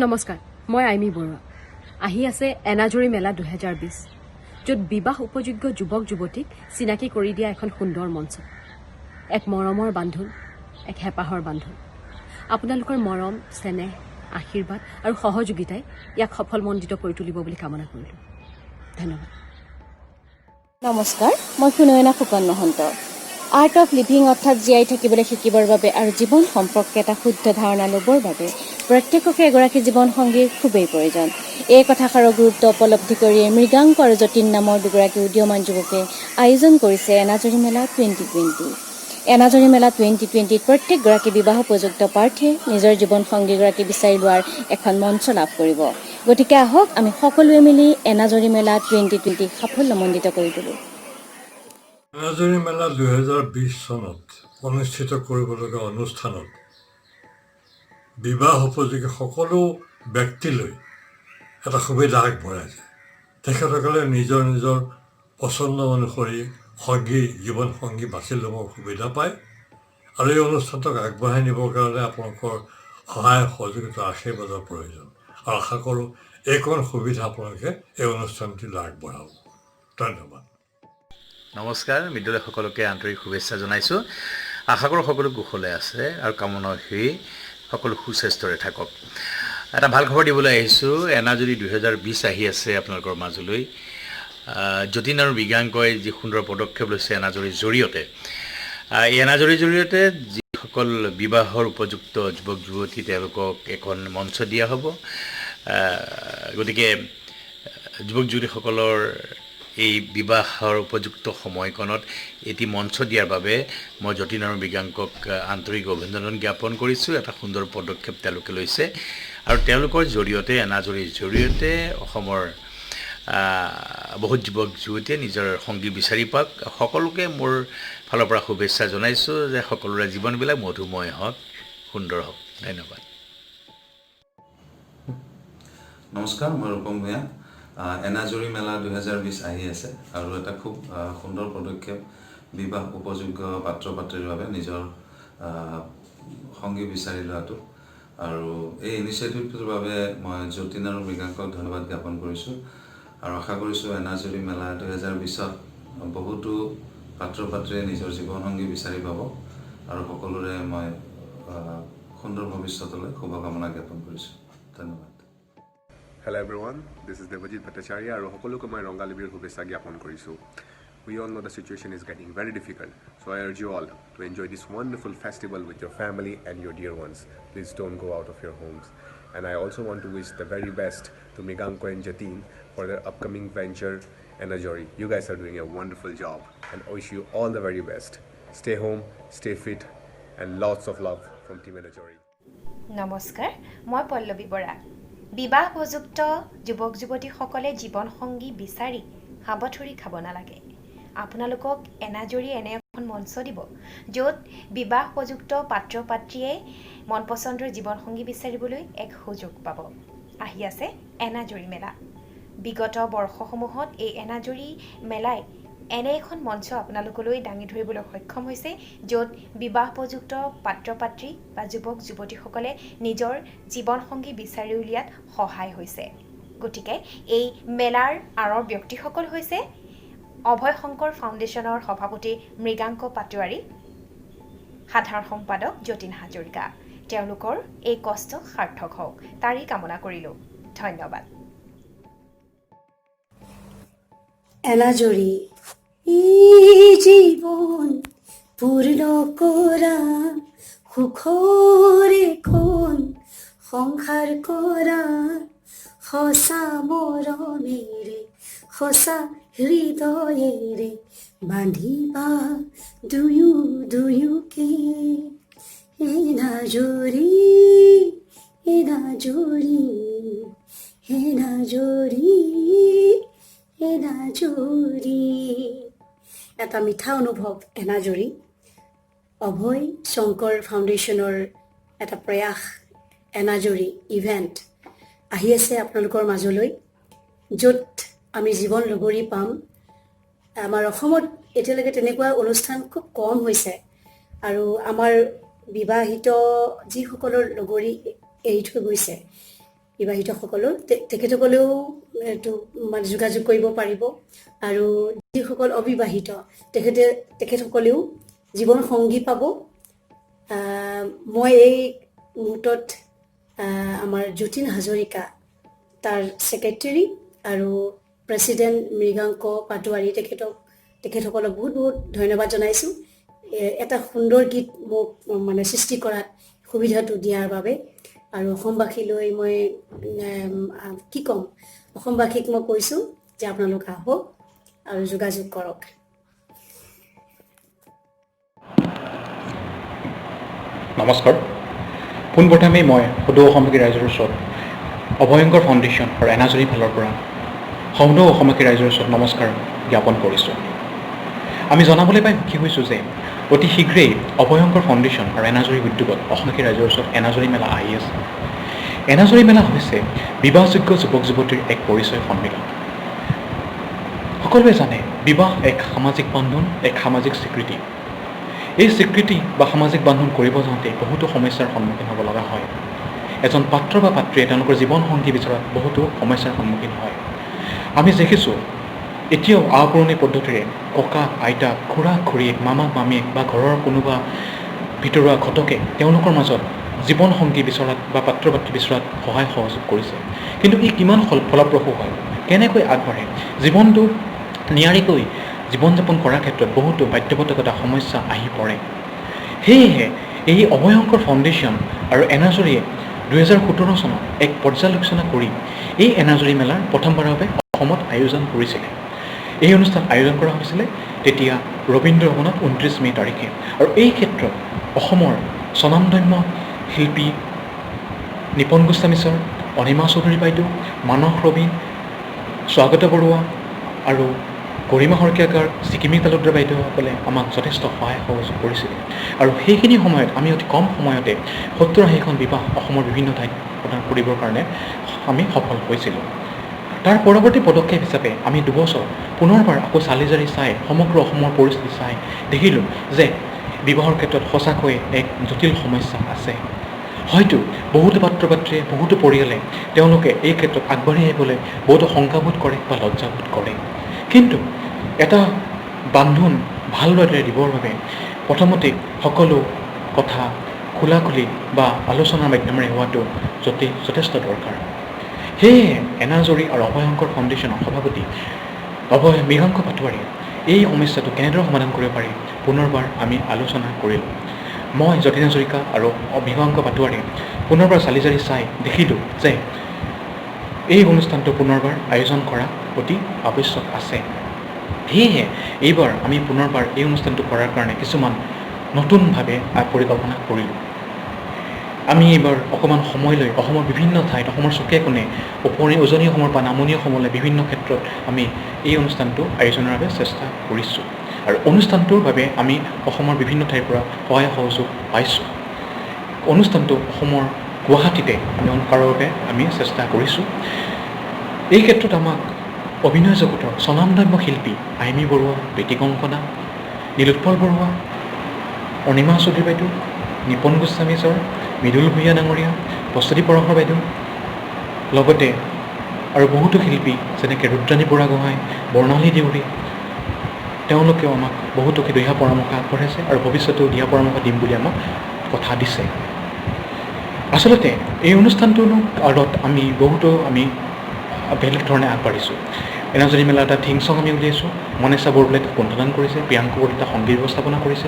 নমস্কাৰ, মই আইমি বৰুৱা। আহি আছে এনাজৰী মেলা 2020, য'ত বিবাহ উপযোগ্য যুৱক যুৱতীক চিনাকি কৰি দিয়া এখন সুন্দৰ মঞ্চ। এক মৰমৰ বান্ধোন, এক হেঁপাহৰ বান্ধোন। আপোনালোকৰ মৰম, চেনেহ, আশীৰ্বাদ আৰু সহযোগিতাই ইয়াক সফলমণ্ডিত কৰি তুলিব বুলি কামনা কৰিলোঁ। ধন্যবাদ। নমস্কাৰ, মই Sunayana Phukan Mahanta. Art of living অৰ্থাৎ জীয়াই থাকিবলৈ শিকিবৰ বাবে আৰু জীৱন সম্পৰ্কে এটা শুদ্ধ ধাৰণা ল'বৰ বাবে প্ৰত্যেককে এগৰাকী জীৱন সংগীৰ খুবেই প্ৰয়োজন। এই কথাষাৰৰ গুৰুত্ব উপলব্ধি কৰি মৃগাংক আৰু যতীন নামৰ দুগৰাকী উদীয়মান যুৱকে আয়োজন কৰিছে এনাজৰী মেলা 2020। এনাজৰী মেলা 2020ত প্ৰত্যেকগৰাকী বিবাহ উপযুক্ত প্ৰাৰ্থীয়ে নিজৰ জীৱন সংগীগৰাকী বিচাৰি লোৱাৰ এখন মঞ্চ লাভ কৰিব। গতিকে আহক আমি সকলোৱে মিলি এনাজৰী মেলা 2020 সাফল্যমণ্ডিত কৰি তোলোঁ। এনাজৰী মেলা 2020 চনত অনুষ্ঠিত কৰিবলগীয়া অনুষ্ঠানত বিবাহ উপযোগী সকলো ব্যক্তিলৈ এটা সুবিধা আগবঢ়াইছে। তেখেতসকলে নিজৰ নিজৰ পচন্দ অনুসৰি জীৱন সংগী বাছি ল'বৰ সুবিধা পায় আৰু এই অনুষ্ঠানটোক আগবঢ়াই নিবৰ কাৰণে আপোনালোকৰ সহায় সহযোগিতা আশীৰ্বাদৰ প্ৰয়োজন। আৰু আশা কৰোঁ এইকণ সুবিধা আপোনালোকে এই অনুষ্ঠানটিলৈ আগবঢ়াব। ধন্যবাদ। নমস্কাৰ, বিদ্যালয়সকলকে আন্তৰিক শুভেচ্ছা জনাইছোঁ। আশা কৰোঁ সকলো কুশলে আছে আৰু কামনা কৰি সকলো সুস্বাস্থ্যৰে থাকক। এটা ভাল খবৰ দিবলৈ আহিছোঁ। এনাজৰী 2020 আহি আছে আপোনালোকৰ মাজলৈ। যতীন আৰু মৃগাংকই যি সুন্দৰ পদক্ষেপ লৈছে এনাজৰীৰ জৰিয়তে, এই এনাজৰীৰ জৰিয়তে যিসকল বিবাহৰ উপযুক্ত যুৱক যুৱতী তেওঁলোকক এখন মঞ্চ দিয়া হ'ব। গতিকে যুৱক যুৱতীসকলৰ এই বিবাহৰ উপযুক্ত সময়কণত এটি মঞ্চ দিয়াৰ বাবে মই যতীন আৰু মৃগাংকক আন্তৰিক অভিনন্দন জ্ঞাপন কৰিছোঁ। এটা সুন্দৰ পদক্ষেপ তেওঁলোকে লৈছে আৰু তেওঁলোকৰ জৰিয়তে এনাজৰীৰ জৰিয়তে অসমৰ বহুত যুৱক যুৱতীয়ে নিজৰ সংগী বিচাৰি পাওক। সকলোকে মোৰ ফালৰ পৰা শুভেচ্ছা জনাইছোঁ যে সকলোৰে জীৱনবিলাক মধুময় হওক, সুন্দৰ হওক। ধন্যবাদ। নমস্কাৰ, মই ৰূপম ভূঞা। এনাজৰী মেলা 2020 আহি আছে আৰু এটা খুব সুন্দৰ পদক্ষেপ বিবাহ উপযোগ্য পাত্ৰ পাত্ৰীৰ বাবে নিজৰ সংগী বিচাৰি লোৱাটো। আৰু এই ইনিচিয়েটিভটোৰ বাবে মই যতীন আৰু মৃগাংকক ধন্যবাদ জ্ঞাপন কৰিছোঁ আৰু আশা কৰিছোঁ এনাজৰী মেলা 2020ত বহুতো পাত্ৰ পাত্ৰীয়ে নিজৰ জীৱন সংগী বিচাৰি পাব আৰু সকলোৰে মই সুন্দৰ ভৱিষ্যতলৈ শুভকামনা জ্ঞাপন কৰিছোঁ। ধন্যবাদ। Hello everyone, this is Devajit Bhattacharya আৰু সকলোকে মই ৰংগালিবিৰ শুভেচ্ছা জ্ঞাপন কৰিছোঁ। We all know the situation is getting very difficult, so I urge you all to enjoy this wonderful festival with your family and your dear ones. Please don't go out of your homes. And I also want to wish the very best to Mriganko and Jatin for their upcoming venture Enajory. You guys are doing a wonderful job and I wish you all the very best. Stay home, stay fit and lots of love from Team Enajory. নমস্কাৰ, মই পল্লৱী বৰা। বিবাহ উপযুক্ত যুৱক যুৱতীসকলে জীৱন সংগী বিচাৰি হাবথুৰি খাব নালাগে। আপোনালোকক এনাজৰী এনে এখন মঞ্চ দিব য'ত বিবাহ উপযুক্ত পাত্ৰ পাত্ৰীয়ে মন পচন্দৰ জীৱন সংগী বিচাৰিবলৈ এক সুযোগ পাব। আহি আছে এনাজৰী মেলা। বিগত বৰ্ষসমূহত এই এনাজৰী মেলাই এনে এখন মঞ্চ আপোনালোকলৈ দাঙি ধৰিবলৈ সক্ষম হৈছে য'ত বিবাহ উপযুক্ত পাত্ৰ পাত্ৰী বা যুৱক যুৱতীসকলে নিজৰ জীৱন সংগী বিচাৰি উলিয়াত সহায় হৈছে। গতিকে এই মেলাৰ আঁৰৰ ব্যক্তিসকল হৈছে অভয় শংকৰ ফাউণ্ডেশ্যনৰ সভাপতি মৃগাংক পাটোৱাৰী, সাধাৰণ সম্পাদক যতীন হাজৰিকা। তেওঁলোকৰ এই কষ্ট সাৰ্থক হওক তাৰেই কামনা কৰিলোঁ। ধন্যবাদ। এনাজৰী জীৱন পূৰ্ণ কৰা সুখৰ এখন সংসাৰ কৰা সঁচা মৰমেৰে সঁচা হৃদয়েৰে বান্ধিবা দুয়োকে এনাজৰী এনাজৰী এনাজৰী এনাজৰী। এটা মিঠা অনুভৱ এনাজৰী। অভয় শংকৰ ফাউণ্ডেশ্যনৰ এটা প্ৰয়াস এনাজৰী ইভেণ্ট আহি আছে আপোনালোকৰ মাজলৈ, য'ত আমি জীৱন লগৰী পাম। আমাৰ অসমত এতিয়ালৈকে তেনেকুৱা অনুষ্ঠান খুব কম হৈছে আৰু আমাৰ বিবাহিত যিসকলৰ লগৰী এৰি থৈ গৈছে বিবাহিতসকলৰ তেখেতসকলেও এইটো মানে যোগাযোগ কৰিব পাৰিব আৰু যিসকল অবিবাহিত তেখেতসকলেও জীৱন সংগী পাব। মই এই মুহূৰ্তত আমাৰ যতীন হাজৰিকা তাৰ ছেক্ৰেটেৰী আৰু প্ৰেছিডেণ্ট মৃগাংক পাটোৱাৰী তেখেতসকলক বহুত বহুত ধন্যবাদ জনাইছোঁ এটা সুন্দৰ গীত মোক মানে সৃষ্টি কৰাত সুবিধাটো দিয়াৰ বাবে। আৰু অসমবাসীলৈ মই কি ক'ম, অসমবাসীক মই কৈছোঁ যে আপোনালোক আহক আৰু যোগাযোগ কৰক। নমস্কাৰ। পোনপ্ৰথমে মই সদৌ অসমবাসী ৰাইজৰ ওচৰত অভয়ংকৰ ফাউণ্ডেশ্যন আৰু এনাজৰী ফালৰ পৰা সদৌ অসমবাসী ৰাইজৰ ওচৰত নমস্কাৰ জ্ঞাপন কৰিছোঁ। আমি জনাবলৈ পাই সুখী হৈছোঁ যে অতি শীঘ্ৰেই অভয়ংকৰ ফাউণ্ডেশ্যন আৰু এনাজৰী উদ্যোগত অসমবাসী ৰাইজৰ ওচৰত এনাজৰী মেলা আহি আছে। এনাজৰী মেলা হৈছে বিবাহযোগ্য যুৱক যুৱতীৰ এক পৰিচয় সন্মিলন। সকলোৱে জানে বিবাহ এক সামাজিক বন্ধন, এক সামাজিক স্বীকৃতি। এই স্বীকৃতি বা সামাজিক বান্ধোন কৰিব যাওঁতে বহুতো সমস্যাৰ সন্মুখীন হ'ব লগা হয়। এজন পাত্ৰ বা পাত্ৰীয়ে তেওঁলোকৰ জীৱন সংগী বিচৰাত বহুতো সমস্যাৰ সন্মুখীন হয়। আমি দেখিছোঁ এতিয়াও আপুৰণি পদ্ধতিৰে ককা আইতা খুৰা খুৰীয়েক মামা মামীয়েক বা ঘৰৰ কোনোবা ভিতৰুৱা ঘটকে তেওঁলোকৰ মাজত জীৱন সংগী বিচৰাত বা পাত্ৰ পাত্ৰী বিচৰাত সহায় সহযোগ কৰিছে। কিন্তু ই কিমান ফলপ্ৰসূ হয়, কেনেকৈ আগবাঢ়ে, জীৱনটো নিয়াৰিকৈ জীৱন যাপন কৰাৰ ক্ষেত্ৰত বহুতো বাধ্যবাধকতা সমস্যা আহি পৰে। সেয়েহে এই অভয়ংকৰ ফাউণ্ডেশ্যন আৰু এনাজৰীয়ে 2017 চনত এক পৰ্যালোচনা কৰি এই এনাজৰী মেলাৰ প্ৰথমবাৰৰ বাবে অসমত আয়োজন কৰিছিলে। এই অনুষ্ঠান আয়োজন কৰা হৈছিলে তেতিয়া ৰবীন্দ্ৰ ভৱনত 29 মে' তাৰিখে। আৰু এই ক্ষেত্ৰত অসমৰ স্বনামধন্য শিল্পী নিপন গোস্বামী ছাৰ, অনিমা চৌধুৰী বাইদেউ, মানস ৰবীন, স্বাগত বৰুৱা আৰু গৰিমা শইকীয়াকাৰ, ছিকিমি তালুকদাৰ বাইদেউসকলে আমাক যথেষ্ট সহায় সহযোগ কৰিছিলে। আৰু সেইখিনি সময়ত আমি অতি কম সময়তে 70-80খন বিবাহ অসমৰ বিভিন্ন ঠাইত প্ৰদান কৰিবৰ কাৰণে আমি সফল হৈছিলোঁ। তাৰ পৰৱৰ্তী পদক্ষেপ হিচাপে আমি 2 বছৰ পুনৰবাৰ আকৌ চালি জাৰি চাই সমগ্ৰ অসমৰ পৰিস্থিতি চাই দেখিলোঁ যে বিবাহৰ ক্ষেত্ৰত সঁচাকৈয়ে এক জটিল সমস্যা আছে। হয়তো বহুতো পাত্ৰ পাত্ৰীয়ে, বহুতো পৰিয়ালে তেওঁলোকে এই ক্ষেত্ৰত আগবাঢ়ি আহিবলৈ বহুতো শংকাবোধ কৰে বা লজ্জাবোধ কৰে। কিন্তু এটা বান্ধোন ভালদৰে দিবৰ বাবে প্ৰথমতে সকলো কথা খোলাখুলি বা আলোচনাৰ মাধ্যমেৰে হোৱাটো যথেষ্ট দৰকাৰ। সেয়েহে এনাজৰী আৰু অভয়ংকৰ ফাউণ্ডেশ্যনৰ সভাপতি মৃগাংক পাটোৱাৰীয়ে এই সমস্যাটো কেনেদৰে সমাধান কৰিব পাৰি পুনৰবাৰ আমি আলোচনা কৰিলোঁ। মই যতীন হাজৰিকা আৰু মৃগাংক পাটোৱাৰীয়ে পুনৰবাৰ চালি জাৰি চাই দেখিলোঁ যে এই অনুষ্ঠানটো পুনৰবাৰ আয়োজন কৰা অতি আৱশ্যক আছে। সেয়েহে এইবাৰ আমি পুনৰবাৰ এই অনুষ্ঠানটো কৰাৰ কাৰণে কিছুমান নতুনভাৱে পৰিকল্পনা কৰিলোঁ। আমি এইবাৰ অকণমান সময় লৈ অসমৰ বিভিন্ন ঠাইত, অসমৰ চুকে কোণে উজনি অসমৰ পৰা নামনি অসমলৈ বিভিন্ন ক্ষেত্ৰত আমি এই অনুষ্ঠানটো আয়োজনৰ বাবে চেষ্টা কৰিছোঁ। আৰু অনুষ্ঠানটোৰ বাবে আমি অসমৰ বিভিন্ন ঠাইৰ পৰা সহায় সহযোগ পাইছোঁ। অনুষ্ঠানটো অসমৰ গুৱাহাটীতে আমি কৰাৰ বাবে আমি চেষ্টা কৰিছোঁ। এই ক্ষেত্ৰত আমাক অভিনয় জগতৰ স্বনামধন্য শিল্পী আইমী বৰুৱা, প্ৰীতি কংকনা, নীলোৎপল বৰুৱা, অনিমা চৌধুৰী বাইদেউ, নিপন গোস্বামী ছাৰ, মৃদুল ভূঞা ডাঙৰীয়া, প্ৰস্তুতি পৰশৰ বাইদেউ, লগতে আৰু বহুতো শিল্পী যেনেকৈ ৰুদ্ৰাণী বুঢ়াগোহাঁই, বৰ্ণালী দেউৰী, তেওঁলোকেও আমাক বহুতো দিহা পৰামৰ্শ আগবঢ়াইছে আৰু ভৱিষ্যতেও দিহা পৰামৰ্শ দিম বুলি আমাক কথা দিছে। আচলতে এই অনুষ্ঠানটোৰ আঁৰত আমি বেলেগ ধৰণে আগবাঢ়িছোঁ। এনাজৰী মেলা এটা থিম ছং আমি উলিয়াইছোঁ। মনেশা বৰদলৈ কণ্ঠদান কৰিছে, প্ৰিয়াংকু কলিতা সংগীত ব্যৱস্থাপনা কৰিছে।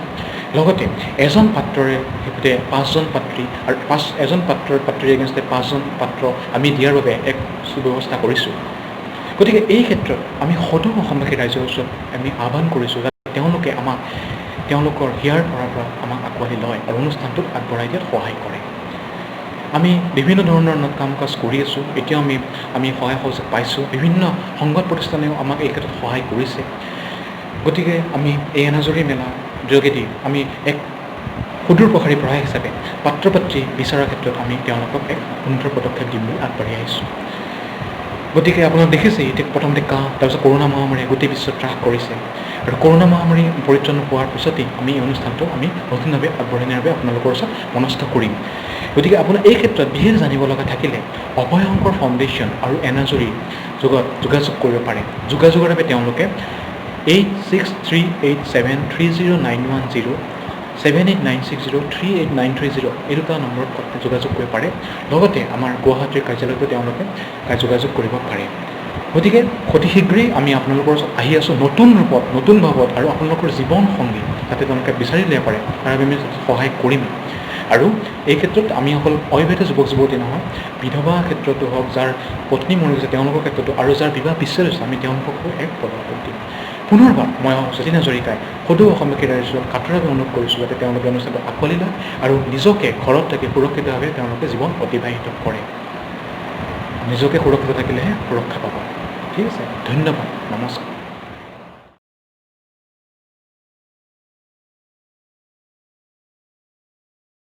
লগতে এজন পাত্ৰৰে সৈতে 5জন পাত্ৰী আৰু এজন পাত্ৰীৰ এগেইনষ্টে 5জন পাত্ৰ আমি দিয়াৰ বাবে এক সুব্যৱস্থা কৰিছোঁ। গতিকে এই ক্ষেত্ৰত আমি সদৌ অসমবাসী ৰাইজৰ ওচৰত আমি আহ্বান কৰিছোঁ যাতে তেওঁলোকে আমাক তেওঁলোকৰ হিয়াৰ পৰা আমাক আঁকোৱালি লয় আৰু অনুষ্ঠানটোত আগবঢ়াই দিয়াত সহায় কৰে। আমি বিভিন্ন ধৰণৰ কাম কাজ কৰি আছোঁ। এতিয়াও আমি সহায় সহযোগ পাইছোঁ। বিভিন্ন সংবাদ প্ৰতিষ্ঠানেও আমাক এই ক্ষেত্ৰত সহায় কৰিছে। গতিকে আমি এই এনাজৰী মেলাৰ যোগেদি আমি এক সুদূৰ প্ৰসাৰী প্ৰয়াস হিচাপে পাত্ৰ পাত্ৰী বিচৰাৰ ক্ষেত্ৰত আমি তেওঁলোকক এক সুন্দৰ পদক্ষেপ দিম বুলি আগবাঢ়ি আহিছোঁ। গতিকে আপোনাক দেখিছে এতিয়া প্ৰথমতে তাৰপিছত কৰোণা মহামাৰীয়ে গোটেই বিশ্ব ত্ৰাস কৰিছে আৰু কৰোণা মহামাৰী পৰিত্ৰাণ পোৱাৰ পিছতেই আমি এই অনুষ্ঠানটো আমি নতুনভাৱে আগবঢ়াই নিয়াৰ বাবে আপোনালোকৰ ওচৰত মনস্থ কৰিম। গতিকে আপোনাৰ এই ক্ষেত্ৰত বিশেষ জানিব লগা থাকিলে অভয়শংকৰ ফাউণ্ডেশ্যন আৰু এনাজৰীৰ যোগাযোগ কৰিব পাৰে। যোগাযোগৰ বাবে তেওঁলোকে 8638730910 789603890 এই দুটা নম্বৰত যোগাযোগ কৰিব পাৰে। লগতে আমাৰ গুৱাহাটীৰ কাৰ্যালয়তো তেওঁলোকে যোগাযোগ কৰিব পাৰে। গতিকে অতি শীঘ্ৰেই আমি আপোনালোকৰ ওচৰত আহি আছোঁ নতুন ৰূপত, নতুন ভাৱত, আৰু আপোনালোকৰ জীৱন সংগী যাতে তেওঁলোকে বিচাৰি উলিয়াব পাৰে তাৰ বাবে আমি সহায় কৰিম। আৰু এই ক্ষেত্ৰত আমি অকল অবিবাহিত যুৱক যুৱতী নহয়, বিধৱা ক্ষেত্ৰতো হওক, যাৰ পত্নী মৰি গৈছে তেওঁলোকৰ ক্ষেত্ৰতো, আৰু যাৰ বিবাহ বিচ্ছেদ হৈছে আমি তেওঁলোককো এক পদক্ষেপ দিম। পুনৰবাৰ মই যতীন হাজৰিকাই সদৌ অসমবাসী ৰাইজক কাতৰাকৈ অনুৰোধ কৰিছোঁ যাতে তেওঁলোকে অনুষ্ঠানটো আঁকোৱালি লয় আৰু নিজকে ঘৰত থাকি সুৰক্ষিতভাৱে তেওঁলোকে জীৱন অতিবাহিত কৰে। নিজকে সুৰক্ষিত থাকিলেহে সুৰক্ষা পাব। ঠিক আছে, ধন্যবাদ, নমস্কাৰ।